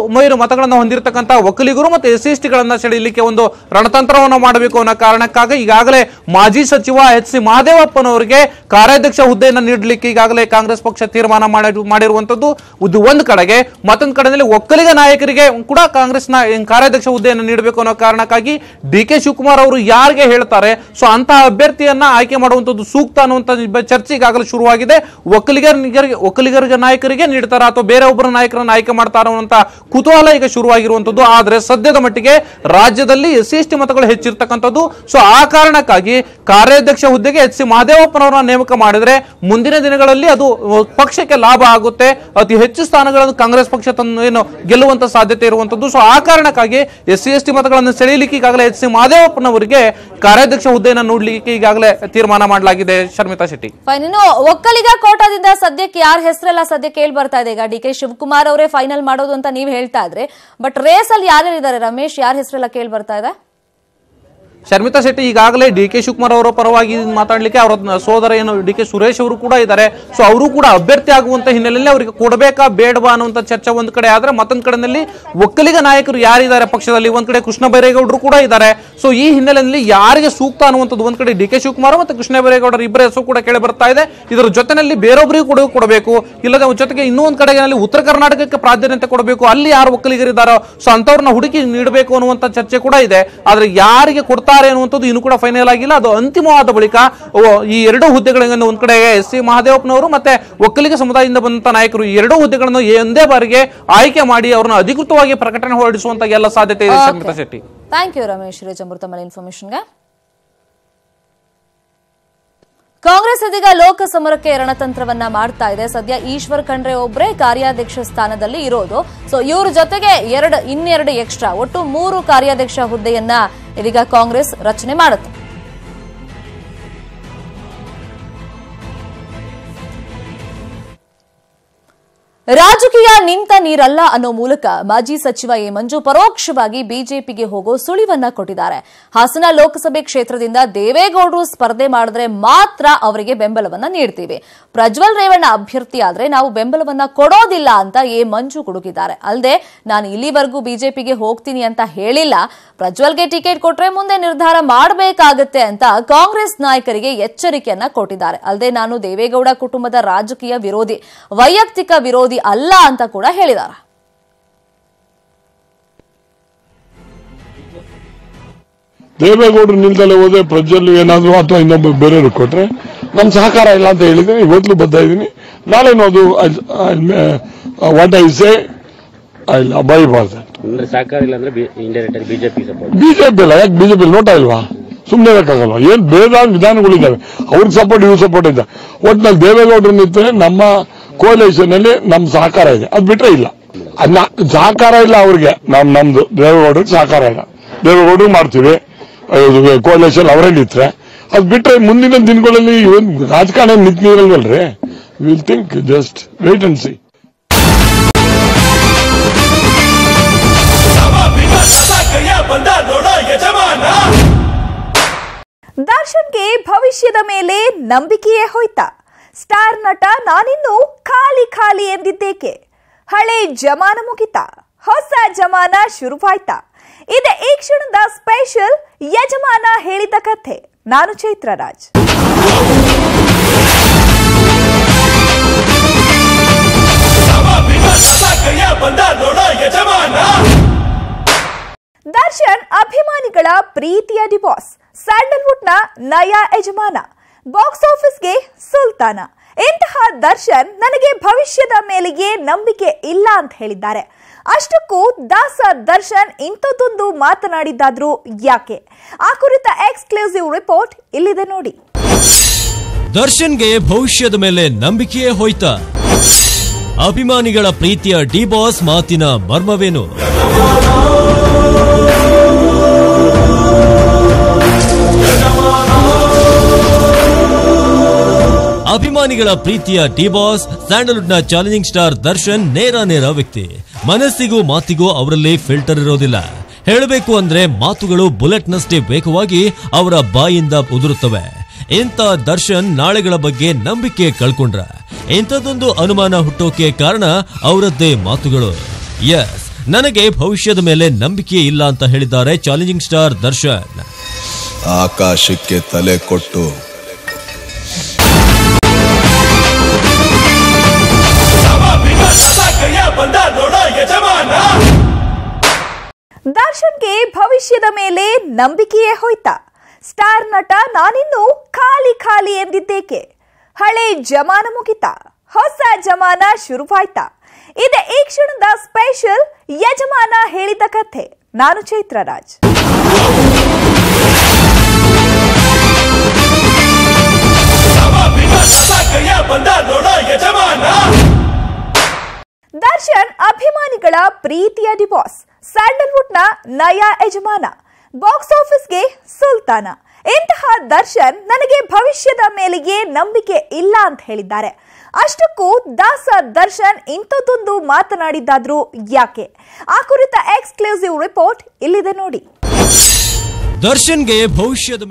ಮತಗಳನ್ನು ಹೊಂದಿರತಕ್ಕಂಥ ಒಕ್ಕಲಿಗರು ಮತ್ತು SC ಗಳನ್ನ ಸೆಳೆಯಲಿಕ್ಕೆ ಒಂದು ರಣತಂತ್ರವನ್ನು ಮಾಡಬೇಕು ಅನ್ನೋ ಕಾರಣಕ್ಕಾಗಿ ಈಗಾಗಲೇ ಮಾಜಿ ಸಚಿವ HC ಮಹದೇವಪ್ಪನವರಿಗೆ ಕಾರ್ಯಾಧ್ಯಕ್ಷ ಹುದ್ದೆಯನ್ನು ನೀಡಲಿಕ್ಕೆ ಈಗಾಗಲೇ ಕಾಂಗ್ರೆಸ್ ಪಕ್ಷ ತೀರ್ಮಾನ ಮಾಡಿರುವಂತದ್ದು. ಇದು ಒಂದು ಕಡೆಗೆ, ಮತ್ತೊಂದು ಕಡೆಯಲ್ಲಿ ಒಕ್ಕಲಿಗ ನಾಯಕರಿಗೆ ಕೂಡ ಕಾಂಗ್ರೆಸ್ನ ಕಾರ್ಯಾಧ್ಯಕ್ಷ ಹುದ್ದೆಯನ್ನು ನೀಡಬೇಕು ಅನ್ನೋ ಕಾರಣಕ್ಕಾಗಿ DK ಶಿವಕುಮಾರ್ ಅವರು ಯಾರಿಗೆ ಹೇಳ್ತಾರೆ ಸೊ ಅಂತಹ ಅಭ್ಯರ್ಥಿಯನ್ನ ಆಯ್ಕೆ ಮಾಡುವಂತದ್ದು ಸೂಕ್ತ ಅನ್ನುವಂತ ಚರ್ಚೆ ಈಗಾಗಲೇ ಶುರುವಾಗಿದೆ. ಒಕ್ಕಲಿಗರಿಗೆ ನಾಯಕರಿಗೆ ನೀಡ್ತಾರ ಅಥವಾ ಬೇರೆ ಒಬ್ಬರ ನಾಯಕರನ್ನ ಆಯ್ಕೆ ಮಾಡ್ತಾರ ಅನ್ನುವಂತ ಕುತೂಹಲ ಈಗ ಶುರುವಾಗಿರುವಂತದ್ದು. ಆದ್ರೆ ಸದ್ಯದ ಮಟ್ಟಿಗೆ ರಾಜ್ಯದಲ್ಲಿ SC ಮತಗಳು ಹೆಚ್ಚಿರ್ತಕ್ಕಂಥದ್ದು. ಸೊ ಆ ಕಾರಣಕ್ಕಾಗಿ ಕಾರ್ಯಾಧ್ಯಕ್ಷ ಹುದ್ದೆಗೆ HC ಮಹದೇವಪ್ಪನವರನ್ನ ನೇಮಕ ಮಾಡಿದ್ರೆ ಮುಂದಿನ ದಿನಗಳಲ್ಲಿ ಅದು ಪಕ್ಷಕ್ಕೆ ಲಾಭ ಆಗುತ್ತೆ. ಅತಿ ಹೆಚ್ಚು ಸ್ಥಾನಗಳನ್ನು ಕಾಂಗ್ರೆಸ್ ಪಕ್ಷ ಏನು ಗೆಲ್ಲುವಂತ ಸಾಧ್ಯತೆ ಇರುವಂತದ್ದು. ಸೊ ಆ ಕಾರಣಕ್ಕಾಗಿ SC ಮತಗಳನ್ನು ಸೆಳೆಯಲಿಕ್ಕೆ ಈಗಾಗಲೇ HC ಮಹದೇವಪ್ಪನವರಿಗೆ ಕಾರ್ಯಾಧ್ಯಕ್ಷ ಹುದ್ದೆಯನ್ನು ನೋಡ್ಲಿಕ್ಕೆ ಈಗಾಗಲೇ ತೀರ್ಮಾನ ಮಾಡಲಾಗಿದೆ. ಶರ್ಮಿತಾ ಶೆಟ್ಟಿ, ಇನ್ನು ಒಕ್ಕಲಿಗ ಕೋಟಾದಿಂದ ಸದ್ಯಕ್ಕೆ ಯಾರ ಹೆಸರೆಲ್ಲ ಸದ್ಯ ಕೇಳಿ ಬರ್ತಾ ಇದೆ? ಈಗ DK ಶಿವಕುಮಾರ್ ಅವರೇ ಫೈನಲ್ ಮಾಡೋದು ಅಂತ ನೀವು ಹೇಳ್ತಾ ಇದ್ರೆ, ಬಟ್ ರೇಸ್ ಅಲ್ಲಿ ಯಾರ್ಯಾರಿದ್ದಾರೆ ರಮೇಶ್, ಯಾರ ಹೆಸರೆಲ್ಲ ಕೇಳಿ ಬರ್ತಾ ಇದೆ? ಶರ್ಮಿತಾ ಶೆಟ್ಟಿ, ಈಗಾಗಲೇ DK ಶಿವಕುಮಾರ್ ಅವರ ಪರವಾಗಿ ಮಾತಾಡ್ಲಿಕ್ಕೆ ಅವರ ಸೋದರ ಏನು DK ಸುರೇಶ್ ಅವರು ಕೂಡ ಇದ್ದಾರೆ. ಸೊ ಅವರು ಕೂಡ ಅಭ್ಯರ್ಥಿ ಆಗುವಂತ ಹಿನ್ನೆಲೆಯಲ್ಲಿ ಅವರಿಗೆ ಕೊಡಬೇಕಾ ಬೇಡವಾ ಅನ್ನುವಂತ ಚರ್ಚೆ ಒಂದ್ ಕಡೆ ಆದ್ರೆ, ಮತ್ತೊಂದ್ ಕಡೆಯಲ್ಲಿ ಒಕ್ಕಲಿಗ ನಾಯಕರು ಯಾರಿದ್ದಾರೆ ಪಕ್ಷದಲ್ಲಿ, ಒಂದ್ ಕಡೆ ಕೃಷ್ಣ ಬೈರೇಗೌಡರು ಕೂಡ ಇದ್ದಾರೆ. ಸೊ ಈ ಹಿನ್ನೆಲೆಯಲ್ಲಿ ಯಾರಿಗೆ ಸೂಕ್ತ ಅನ್ನುವಂಥದ್ದು ಒಂದ್ ಕಡೆ DK ಶಿವಕುಮಾರ್ ಮತ್ತು ಕೃಷ್ಣ ಬೈರೇಗೌಡರ ಇಬ್ಬರ ಹೆಸರು ಕೂಡ ಕೇಳಿ ಬರ್ತಾ ಇದೆ. ಇದರ ಜೊತೆನಲ್ಲಿ ಬೇರೊಬ್ಬರಿಗೂ ಕೂಡ ಕೊಡಬೇಕು, ಇಲ್ಲದೆ ಜೊತೆಗೆ ಇನ್ನೂ ಒಂದ್ ಕಡೆಯಲ್ಲಿ ಉತ್ತರ ಕರ್ನಾಟಕಕ್ಕೆ ಪ್ರಾಧಾನ್ಯತೆ ಕೊಡಬೇಕು, ಅಲ್ಲಿ ಯಾರು ಒಕ್ಕಲಿಗರಿದ್ದಾರೋ ಸೊ ಅಂತವ್ರನ್ನ ಹುಡುಕಿ ನೀಡಬೇಕು ಅನ್ನುವಂತ ಚರ್ಚೆ ಕೂಡ ಇದೆ. ಆದ್ರೆ ಯಾರಿಗೆ ಕೊಡ್ತಾ ಅನ್ನುವಂಥದ್ದು ಇನ್ನೂ ಕೂಡ ಫೈನಲ್ ಆಗಿಲ್ಲ. ಅದು ಅಂತಿಮವಾದ ಬಳಿಕ ಈ 2 ಹುದ್ದೆಗಳನ್ನು ಒಂದ್ ಕಡೆ SC ಮಹದೇವಪ್ಪನವರು ಮತ್ತೆ ಒಕ್ಕಲಿಗ ಸಮುದಾಯದಿಂದ ಬಂದಂತ ನಾಯಕರು ಈ 2 ಹುದ್ದೆಗಳನ್ನು ಒಂದೇ ಬಾರಿಗೆ ಆಯ್ಕೆ ಮಾಡಿ ಅವ್ರನ್ನ ಅಧಿಕೃತವಾಗಿ ಪ್ರಕಟಣೆ ಹೊರಡಿಸುವಂತ ಎಲ್ಲ ಸಾಧ್ಯತೆ ಇದೆ. ಶರ್ಮಿತಾ ಶೆಟ್ಟಿ, ಥ್ಯಾಂಕ್ ಯು ರಮೇಶ್ ಅಮೃತಮಲ ಇನ್ಫಾರ್ಮೇಶನ್ಗೆ. ಕಾಂಗ್ರೆಸ್ ಇದೀಗ ಲೋಕ ಸಮರಕ್ಕೆ ರಣತಂತ್ರವನ್ನ ಮಾಡ್ತಾ ಇದೆ. ಸದ್ಯ ಈಶ್ವರ್ ಖಂಡ್ರೆ ಒಬ್ಬರೇ ಕಾರ್ಯಾಧ್ಯಕ್ಷ ಸ್ಥಾನದಲ್ಲಿ ಇರೋದು. ಸೊ ಇವ್ರ ಜೊತೆಗೆ ಇನ್ನೆರಡು ಎಕ್ಸ್ಟ್ರಾ, ಒಟ್ಟು 3 ಕಾರ್ಯಾಧ್ಯಕ್ಷ ಹುದ್ದೆಯನ್ನ ಇದೀಗ ಕಾಂಗ್ರೆಸ್ ರಚನೆ ಮಾಡುತ್ತೆ. ರಾಜಕೀಯ ನಿಂತ ನೀರಲ್ಲ ಅನ್ನೋ ಮೂಲಕ ಮಾಜಿ ಸಚಿವ ಎ ಮಂಜು ಪರೋಕ್ಷವಾಗಿ ಬಿಜೆಪಿಗೆ ಹೋಗೋ ಸುಳಿವನ್ನ ಕೊಟ್ಟಿದ್ದಾರೆ. ಹಾಸನ ಲೋಕಸಭೆ ಕ್ಷೇತ್ರದಿಂದ ದೇವೇಗೌಡರು ಸ್ಪರ್ಧೆ ಮಾಡಿದ್ರೆ ಮಾತ್ರ ಅವರಿಗೆ ಬೆಂಬಲವನ್ನ ನೀಡ್ತೀವಿ, ಪ್ರಜ್ವಲ್ ರೇವಣ್ಣ ಅಭ್ಯರ್ಥಿ ಆದ್ರೆ ನಾವು ಬೆಂಬಲವನ್ನ ಕೊಡೋದಿಲ್ಲ ಅಂತ ಎ ಮಂಜು ಗುಡುಗಿದ್ದಾರೆ. ಅಲ್ಲದೆ ನಾನು ಇಲ್ಲಿವರೆಗೂ ಬಿಜೆಪಿಗೆ ಹೋಗ್ತೀನಿ ಅಂತ ಹೇಳಿಲ್ಲ, ಪ್ರಜ್ವಲ್ಗೆ ಟಿಕೆಟ್ ಕೊಟ್ರೆ ಮುಂದೆ ನಿರ್ಧಾರ ಮಾಡಬೇಕಾಗುತ್ತೆ ಅಂತ ಕಾಂಗ್ರೆಸ್ ನಾಯಕರಿಗೆ ಎಚ್ಚರಿಕೆಯನ್ನ ಕೊಟ್ಟಿದ್ದಾರೆ. ಅಲ್ಲದೆ ನಾನು ದೇವೇಗೌಡ ಕುಟುಂಬದ ರಾಜಕೀಯ ವಿರೋಧಿ, ವೈಯಕ್ತಿಕ ವಿರೋಧಿ ಅಲ್ಲ ಅಂತ ಕೂಡ ಹೇಳಿದ್ದಾರೆ. ದೇವೇಗೌಡರು ನಿಲ್ದಲ್ಲೇ ಹೋದ್ರೆ ಪ್ರಜ್ವಲ್ ಏನಾದ್ರು ಅಥವಾ ಇನ್ನೊಬ್ಬ ಬೇರೆಯವ್ರು ಕೊಟ್ರೆ ನಮ್ ಸಹಕಾರ ಇಲ್ಲ ಅಂತ ಹೇಳಿದ್ದೀನಿ. ಇವತ್ತು ಬದ್ಧ ಇದ್ದೀನಿ. ನಾಳೆನೂ ಅದು what I say I abide by that. ಸಹಕಾರ ಇಲ್ಲ ಅಂದ್ರೆ ಬಿಜೆಪಿ ಅಲ್ಲ, ಯಾಕೆ ಬಿಜೆಪಿ ನೋಟ ಇಲ್ವಾ? ಸುಮ್ಮನೆ ಇರಕ್ಕಾಗಲ್ವಾ? ಏನ್ ಬೇರೆ ವಿಧಾನಗಳಿದ್ದಾವೆ, ಅವ್ರಿಗೆ ಸಪೋರ್ಟ್ ಇವ್ರು ಸಪೋರ್ಟ್ ಇದೆ. ಒಟ್ಟಿನಲ್ಲಿ ದೇವೇಗೌಡರು ನಿಂತರೆ ನಮ್ಮ ಕೋಲೇಷನ್ ಅಲ್ಲಿ ನಮ್ ಸಹಕಾರ ಇದೆ, ಅದ್ ಬಿಟ್ರೆ ಇಲ್ಲ. ಸಹಕಾರ ಇಲ್ಲ ಅವ್ರಿಗೆ, ನಮ್ದು ದೇವೇಗೌಡರಿಗೆ ಸಹಕಾರ ಇಲ್ಲ. ದೇವೇಗೌಡರು ಮಾಡ್ತೀವಿ ಕೋಲೇಷನ್ ಅವರೇ ನಿಂತ್ರೆ, ಅದ್ ಬಿಟ್ರೆ ಮುಂದಿನ ದಿನಗಳಲ್ಲಿ ರಾಜಕಾರಣ ನಿಂತಿರಲ್ವಲ್ರಿ. Will think just wait and see. ದರ್ಶನ್ಗೆ ಭವಿಷ್ಯದ ಮೇಲೆ ನಂಬಿಕೆಯೇ ಹೋಯ್ತಾ? ಸ್ಟಾರ್ ನಟ ನಾನಿನ್ನು ಖಾಲಿ ಎಂದಿದ್ದೇಕೆ? ಹಳೆ ಜಮಾನ ಮುಗಿತಾ, ಹೊಸ ಜಮಾನ ಶುರುವಾಯ್ತಾ? ಇದೆ ಈ ಕ್ಷಣದ ಸ್ಪೆಷಲ್ ಯಜಮಾನ ಹೇಳಿದ ಕಥೆ. ನಾನು ಚೈತ್ರ ರಾಜ್. ದರ್ಶನ್ ಅಭಿಮಾನಿಗಳ ಪ್ರೀತಿಯ ಡಿವಾಸ್, ಸ್ಯಾಂಡಲ್ವುಡ್ನ ನಯಾ ಯಜಮಾನ, ಬಾಕ್ಸ್ ಆಫೀಸ್ಗೆ ಸುಲ್ತಾನ. ಇಂತಹ ದರ್ಶನ್ ನನಗೆ ಭವಿಷ್ಯದ ಮೇಲೆಯೇ ನಂಬಿಕೆ ಇಲ್ಲ ಅಂತ ಹೇಳಿದ್ದಾರೆ. ಅಷ್ಟಕ್ಕೂ ದಾಸ ದರ್ಶನ್ ಇಂಥದ್ದೊಂದು ಮಾತನಾಡಿದ್ದಾದ್ರೂ ಯಾಕೆ? ಆ ಕುರಿತ ಎಕ್ಸ್ಕ್ಲೂಸಿವ್ ರಿಪೋರ್ಟ್ ಇಲ್ಲಿದೆ ನೋಡಿ. ದರ್ಶನ್ಗೆ ಭವಿಷ್ಯದ ಮೇಲೆ ನಂಬಿಕೆಯೇ ಹೋಯ್ತಾ? ಅಭಿಮಾನಿಗಳ ಪ್ರೀತಿಯ ಡಿ ಬಾಸ್ ಮಾತಿನ ಮರ್ಮವೇನು? ಅಭಿಮಾನಿಗಳ ಪ್ರೀತಿಯ ಡಿ ಬಾಸ್, ಸ್ಯಾಂಡಲ್ವುಡ್ ನ ಚಾಲೆಂಜಿಂಗ್ ಸ್ಟಾರ್ ದರ್ಶನ್ ನೇರ ವ್ಯಕ್ತಿ. ಮನಸ್ಸಿಗೂ ಮಾತಿಗೂ ಅವರಲ್ಲಿ ಫಿಲ್ಟರ್ ಇರೋದಿಲ್ಲ. ಹೇಳಬೇಕು ಅಂದ್ರೆ ಮಾತುಗಳು ಬುಲೆಟ್ ನಷ್ಟೇ ವೇಗವಾಗಿ ಅವರ ಬಾಯಿಂದ ಉದುರುತ್ತವೆ. ಇಂಥ ದರ್ಶನ್ ನಾಳೆಗಳ ಬಗ್ಗೆ ನಂಬಿಕೆ ಕಳ್ಕೊಂಡ್ರ ಇಂಥದ್ದೊಂದು ಅನುಮಾನ ಹುಟ್ಟೋಕೆ ಕಾರಣ ಅವರದ್ದೇ ಮಾತುಗಳು. ಎಸ್, ನನಗೆ ಭವಿಷ್ಯದ ಮೇಲೆ ನಂಬಿಕೆ ಇಲ್ಲ ಅಂತ ಹೇಳಿದ್ದಾರೆ ಚಾಲೆಂಜಿಂಗ್ ಸ್ಟಾರ್ ದರ್ಶನ್. ಆಕಾಶಕ್ಕೆ ತಲೆ ಕೊಟ್ಟು ದರ್ಶನ್ಗೆ ಭವಿಷ್ಯದ ಮೇಲೆ ನಂಬಿಕೆಯೇ ಹೋಯ್ತಾ? ಸ್ಟಾರ್ ನಟ ನಾನಿನ್ನು ಖಾಲಿ ಎಂದಿದ್ದೇಕೆ? ಹಳೆ ಜಮಾನ ಮುಗಿತಾ, ಹೊಸ ಜಮಾನ ಶುರುವಾಯ್ತಾ? ಇದೆ ಈ ಕ್ಷಣದ ಸ್ಪೆಷಲ್ ಯಜಮಾನ ಹೇಳಿದ ಕಥೆ. ನಾನು ಚೈತ್ರ ರಾಜ್. ದರ್ಶನ್ ಅಭಿಮಾನಿಗಳ ಪ್ರೀತಿಯ ಡಿ ಬಾಸ್, ಸ್ಯಾಂಡಲ್ವುಡ್ ನ ನಯಾ ಯಜಮಾನ, ಬಾಕ್ಸ್ ಆಫೀಸ್ಗೆ ಸುಲ್ತಾನ. ಇಂತಹ ದರ್ಶನ್ ನನಗೆ ಭವಿಷ್ಯದ ಮೇಲೆಯೇ ನಂಬಿಕೆ ಇಲ್ಲ ಅಂತ ಹೇಳಿದ್ದಾರೆ. ಅಷ್ಟಕ್ಕೂ ದಾಸ ದರ್ಶನ್ ಇಂಥದ್ದೊಂದು ಮಾತನಾಡಿದ್ದಾದ್ರೂ ಯಾಕೆ? ಆ ಕುರಿತ ಎಕ್ಸ್ಕ್ಲೂಸಿವ್ ರಿಪೋರ್ಟ್ ಇಲ್ಲಿದೆ ನೋಡಿ. ದರ್ಶನ್ಗೆ ಭವಿಷ್ಯದ